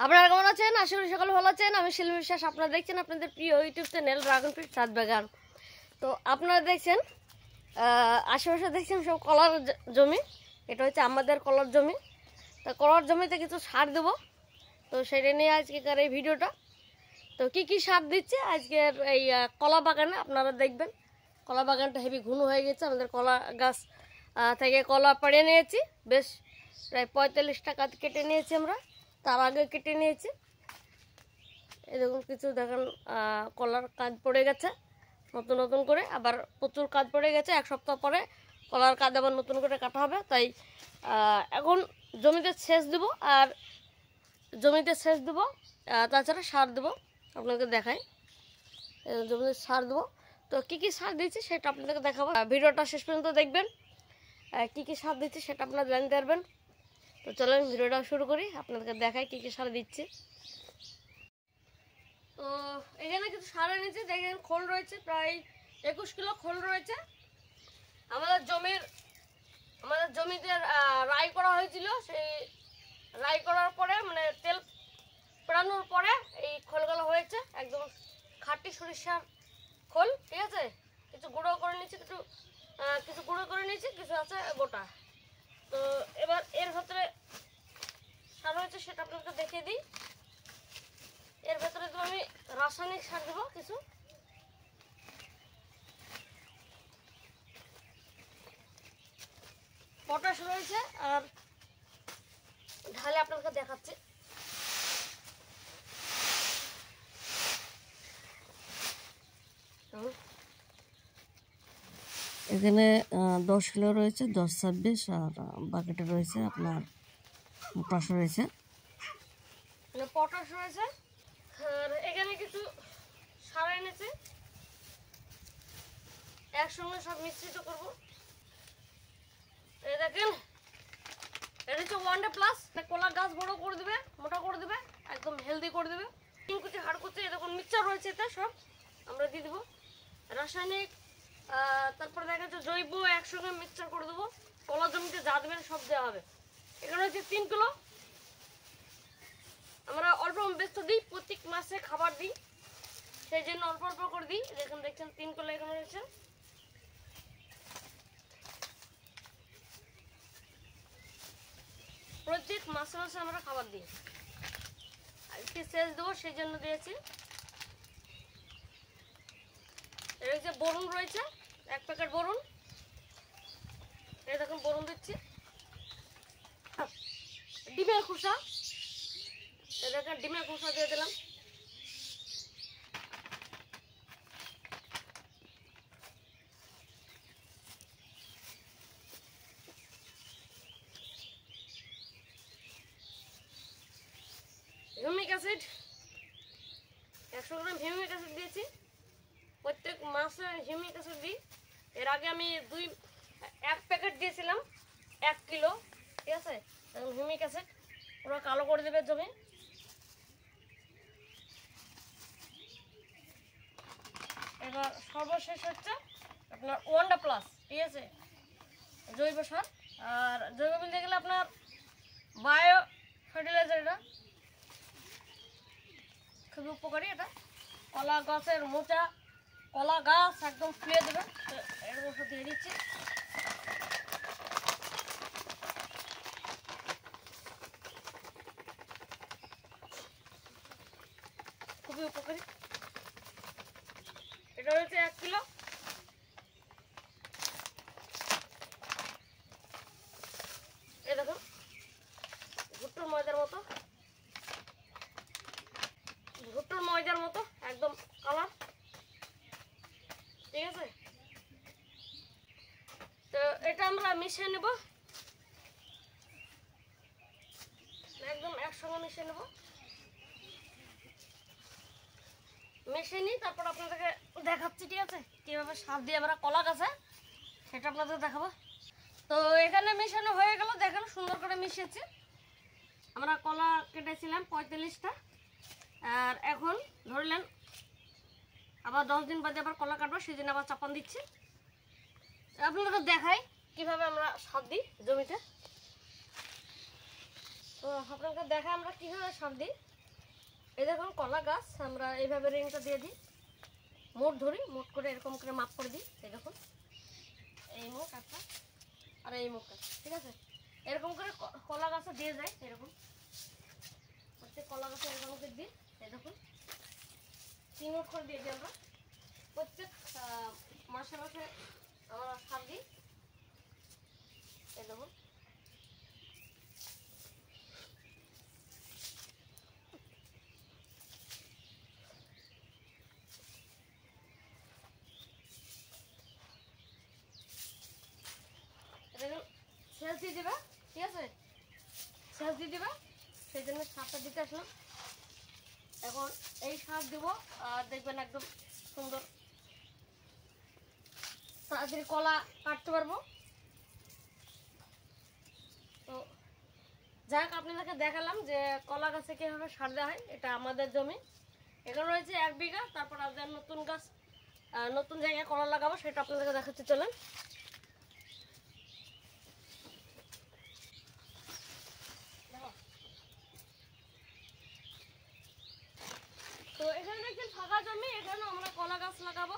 আপনারা কেমন আছেন? আশা করি সকলে ভালো আছেন। আমি শিল্পী বিশ্বাস, আপনারা দেখছেন আপনাদের প্রিয় ইউটিউব চ্যানেল ড্রাগন ফ্রুট ছাদ বাগান। তো আপনারা দেখছেন আশেপাশে দেখছেন সব কলার জমি। এটা হচ্ছে আমাদের কলার জমি। তো কলার জমিতে কিছু সার দেবো, তো সেটা নিয়ে আজকের এই ভিডিওটা। তো কি সার দিচ্ছে আজকের এই কলা বাগানে আপনারা দেখবেন। কলা বাগানটা হেভি ঘন হয়ে গেছে। আমাদের কলা গাছ থেকে কলা পেড়ে নিয়েছি, বেশ প্রায় 45 টাকা কেটে নিয়েছি আমরা, তার আগে কেটে নিয়েছি। এরকম কিছু দেখেন কলার কাজ পড়ে গেছে নতুন নতুন করে, আবার প্রচুর কাজ পড়ে গেছে। এক সপ্তাহ পরে কলার কাজ আবার নতুন করে কাটা হবে। তাই এখন জমিতে সেচ দেবো, আর জমিতে সেচ দেবো, তাছাড়া সার দেবো। আপনাকে দেখাই, জমিতে সার দেবো। তো কী সার দিচ্ছি সেটা আপনাদেরকে দেখাবো। ভিডিওটা শেষ পর্যন্ত দেখবেন, কী সার দিচ্ছি সেটা আপনারা জানতে পারবেন। তো চলেন ভিডিওটা শুরু করি, আপনাদেরকে দেখাই কী সার দিচ্ছি। তো এখানে কিছু সার এনেছি, দেখেন খোল রয়েছে, প্রায় 21 কিলো খোল রয়েছে। আমাদের জমিতে রাই করা হয়েছিল, সেই রাই করার পরে মানে তেল পেড়ানোর পরে এই খোলগুলো হয়েছে, একদম খাঁটি সরিষার খোল। ঠিক আছে, কিছু গুঁড়ো করে নিচ্ছি, কিছু গুঁড়ো করে নিচ্ছি, কিছু আছে গোটা। তো এবার এর ভেতরে সার হয়েছে সেটা আপনাকে দেখিয়ে দিই। এর ভেতরে তো আমি রাসায়নিক সার দেবো কিছু। পটাশ রয়েছে, আর ঢালে আপনাকে দেখাচ্ছি। এখানে 10 কিলো রয়েছে, 10-26, আর বাকেটে রয়েছে আপনার পটাশ রয়েছে। পটাশ রয়েছে, আর এখানে কিছু সার এনেছে, একসঙ্গে সব মিশ্রিত করবো। এই দেখেন, এটা হচ্ছে ওয়ানডে প্লাস। কলা গাছ বড় করে দেবে, মোটা করে দেবে, একদম হেলদি করে দেবে। তিনকুচি হাড়কুচি এরকম মিক্সচার রয়েছে, এটা সব আমরা দিয়ে দেবো। রাসায়নিক, তারপরে দেখা যাচ্ছে জৈব, একসঙ্গে মিক্সচার করে দেবো। কলা জমিতে যা দেবেন সব দেওয়া হবে। এখানে হচ্ছে 3 কিলো। আমরা অল্প ব্যস্ত দিই, প্রত্যেক মাসে খাবার দিই, সেই জন্য অল্প অল্প করে দিই। দেখছেন 3 কিলো এখানে রয়েছে। প্রত্যেক মাসে মাসে আমরা খাবার দিই, আজকে সেচ দেবো সেই জন্য দিয়েছি। এটা হচ্ছে বরুণ রয়েছে, 1 প্যাকেট বরুণ। এই দেখুন বরুণ দিচ্ছি। ডিমের খোসা, এই দেখেন ডিমের খোসা দিয়ে দিলাম। হিউমিক অ্যাসিড, 100 গ্রাম হিউমিক অ্যাসিড দিয়েছি। প্রত্যেক মাসে হিউমিক অ্যাসিড দিই। এর আগে আমি 1 প্যাকেট দিয়েছিলাম 1 কিলো। ঠিক আছে, এখন হিউমিক অ্যাসিড পুরো কালো করে দেবে জমি। এবার সর্বশেষ হচ্ছে আপনার ওয়ান্ডা প্লাস। ঠিক আছে, জৈব সার। আর জৈব বলতে গেলে আপনার বায়ো ফার্টিলাইজার, এটা খুবই উপকারী। এটা কলা গাছের মোচা, কলা গাছ একদম ফুলিয়ে দেবে। এর ওষুধ দিয়ে দিচ্ছি। খুবই উপকারী। এটা হচ্ছে 1 কিলো। এই দেখুন ভুট্টোর ময়দার মতো, ভুট্টোর ময়দার মতো একদম কালার। ঠিক আছে, তো এটা আমরা মিশিয়ে নেব, একদম একসঙ্গে মিশিয়ে নেব। মিশিয়ে নিই, তারপর আপনাদেরকে দেখাচ্ছি। ঠিক আছে, কীভাবে সার দিয়ে আমরা কলা গাছে, সেটা আপনাদের দেখাবো। তো এখানে মেশানো হয়ে গেল, দেখেন সুন্দর করে মিশিয়েছি। আমরা কলা কেটেছিলাম 45টা, আর এখন ধরলেন আবার 10 দিন বাদে আবার কলা কাটবো, সেদিন আবার চাপান দিচ্ছি। আপনাদেরকে দেখাই কিভাবে আমরা সার দিই জমিতে। তো তো আপনাকে দেখা আমরা কীভাবে সার দিই। এই দেখুন কলা গাছ আমরা এইভাবে রিংটা দিয়ে দিই, মোট ধরি, মোট করে এরকম করে মাপ করে দিই। এই দেখুন এই মুখ একটা আর এই মুখটা, ঠিক আছে, এরকম করে কলা গাছে দিয়ে যায়। এরকম প্রত্যেক কলা গাছে এরকম করে দিই। এই দেখুন 3 মুঠ করে দিয়ে দিই আমরা প্রত্যেক মাসে মাসে আমরা সার দিই। এই দেখুন সেচ দিয়ে দেবে, ঠিক আছে, সেচ দিয়ে দেবে, সেই জন্য সারটা দিতে আসলাম। এখন এই সার দেবো আর দেখবেন একদম সুন্দর তাড়াতাড়ি কলা কাটতে পারবো। তো যাক আপনাদেরকে দেখালাম যে কলা গাছে কীভাবে সার দেওয়া হয়। এটা আমাদের জমি, এখানে রয়েছে 1 বিঘা। তারপর আপনাদের নতুন গাছ নতুন জায়গায় কলা লাগাবো, সেটা আপনাদেরকে দেখাতে চলেন। তো এখানে দেখছেন ফাঁকা জমি, এখানে আমরা কলা গাছ লাগাবো।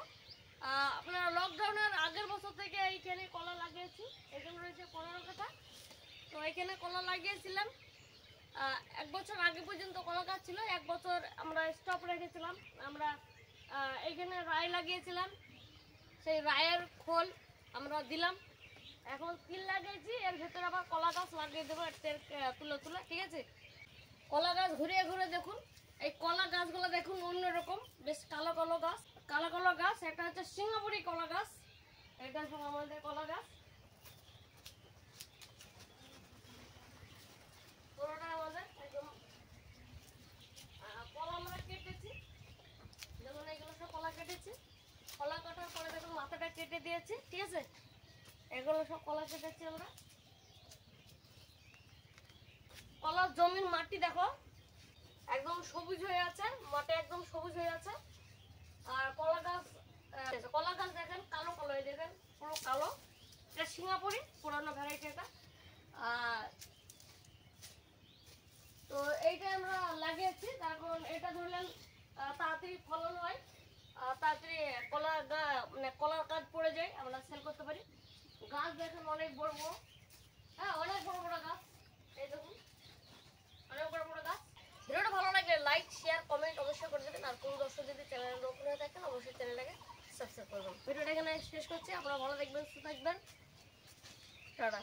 আপনার লকডাউনের আগের বছর থেকে এইখানে কলা লাগিয়েছি। এখানে রয়েছে 15 কাঠা। তো এখানে কলা লাগিয়েছিলাম 1 বছর আগে পর্যন্ত কলা গাছ ছিল। 1 বছর আমরা স্টপ রেখেছিলাম। আমরা এইখানে রায় লাগিয়েছিলাম, সেই রায়ের খোল আমরা দিলাম। এখন তিল লাগিয়েছি, এর ভেতরে আবার কলা গাছ লাগিয়ে দেবো তুলে তুলে, ঠিক আছে। কলা গাছ ঘুরিয়ে ঘুরে দেখুন, এই কলা গাছগুলো দেখুন অন্যরকম, বেশ কালো কালো গাছ, কালো কালো গাছ। এটা হচ্ছে সিঙ্গাপুরি কলা গাছ, এটা সব আমাদের কলা গাছ। পুরোটা আমাদের একদম কলা আমরা কেটেছি, যেমন এইগুলো সব কলা কেটেছি। কলা কাটার পরে দেখুন মাথাটা কেটে দিয়েছি, ঠিক আছে। এগুলো সব কলা কেটেছি আমরা। কলার জমির মাটি দেখো একদম সবুজ হয়ে আছে, মাটি একদম সবুজ হয়ে আছে। আর কলা গাছ দেখেন কালো কালো, এই দেখেন পুরো কালো। এটা সিঙ্গাপুরি পুরানো ভ্যারাইটি এটা। তো এইটা আমরা লাগিয়েছি, তার কারণ এটা ধরলেন তাড়াতাড়ি ফলন হয়, তাড়াতাড়ি মানে কলার গাছ পড়ে যায়, আমরা সেল করতে পারি। গাছ দেখেন অনেক বড় বড়, হ্যাঁ অনেক বড় বড় গাছ। এই দেখুন অনেক বড় বড় গাছ। ভিডিওটা ভালো লাগলে লাইক শেয়ার কমেন্ট অবশ্যই করে দেবেন। আর কোন দর্শক যদি চ্যানেলে নতুন হয়ে থাকেন অবশ্যই চ্যানেলটাকে সাবস্ক্রাইব করবেন। ভিডিওটা এখানে শেষ করছি, আপনারা ভালো থাকবেন, সুস্থ থাকবেন, টাটা।